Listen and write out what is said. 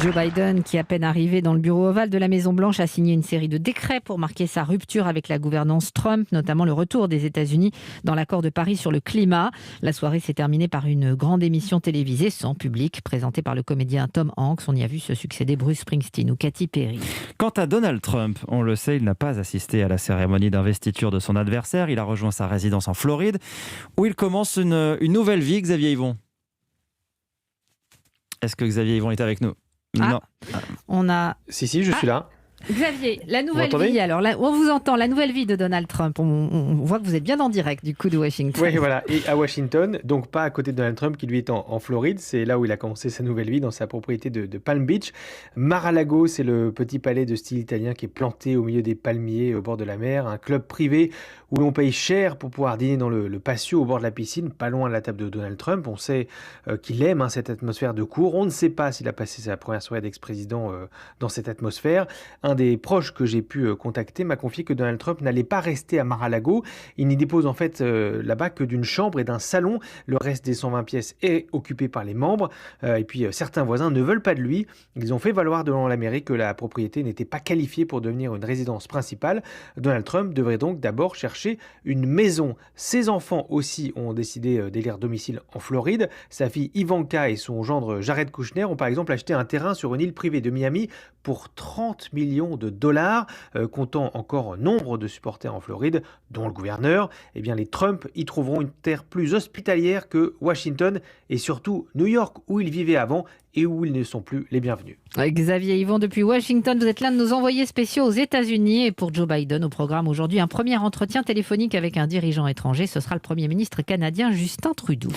Joe Biden, qui à peine arrivé dans le bureau ovale de la Maison-Blanche, a signé une série de décrets pour marquer sa rupture avec la gouvernance Trump, notamment le retour des États-Unis dans l'accord de Paris sur le climat. La soirée s'est terminée par une grande émission télévisée sans public, présentée par le comédien Tom Hanks. On y a vu se succéder Bruce Springsteen ou Katy Perry. Quant à Donald Trump, on le sait, il n'a pas assisté à la cérémonie d'investiture de son adversaire. Il a rejoint sa résidence en Floride, où il commence une nouvelle vie. Xavier Yvon. Est-ce que Xavier Yvon est avec nous ? Non. On a... Si, je suis là. Xavier, la nouvelle m'entendez ? vie, alors là, on vous entend, la nouvelle vie de Donald Trump. On voit que vous êtes bien en direct du coup de Washington. Oui, voilà. Et à Washington, donc pas à côté de Donald Trump qui lui est en Floride, c'est là où il a commencé sa nouvelle vie, dans sa propriété de Palm Beach. Mar-a-Lago, c'est le petit palais de style italien qui est planté au milieu des palmiers au bord de la mer, un club privé où l'on paye cher pour pouvoir dîner dans le patio au bord de la piscine, pas loin de la table de Donald Trump. On sait qu'il aime cette atmosphère de cour. On ne sait pas s'il a passé sa première soirée d'ex-président dans cette atmosphère. Un des proches que j'ai pu contacter m'a confié que Donald Trump n'allait pas rester à Mar-a-Lago. Il n'y dépose en fait là-bas que d'une chambre et d'un salon. Le reste des 120 pièces est occupé par les membres. Et puis certains voisins ne veulent pas de lui. Ils ont fait valoir devant la mairie que la propriété n'était pas qualifiée pour devenir une résidence principale. Donald Trump devrait donc d'abord chercher une maison. Ses enfants aussi ont décidé d'élire domicile en Floride. Sa fille Ivanka et son gendre Jared Kushner ont par exemple acheté un terrain sur une île privée de Miami pour 30 millions de dollars, comptant encore nombre de supporters en Floride, dont le gouverneur. Eh bien, les Trump y trouveront une terre plus hospitalière que Washington et surtout New York, où ils vivaient avant et où ils ne sont plus les bienvenus. Xavier Yvon, depuis Washington, vous êtes l'un de nos envoyés spéciaux aux États-Unis. Et pour Joe Biden, au programme aujourd'hui, un premier entretien téléphonique avec un dirigeant étranger. Ce sera le Premier ministre canadien Justin Trudeau.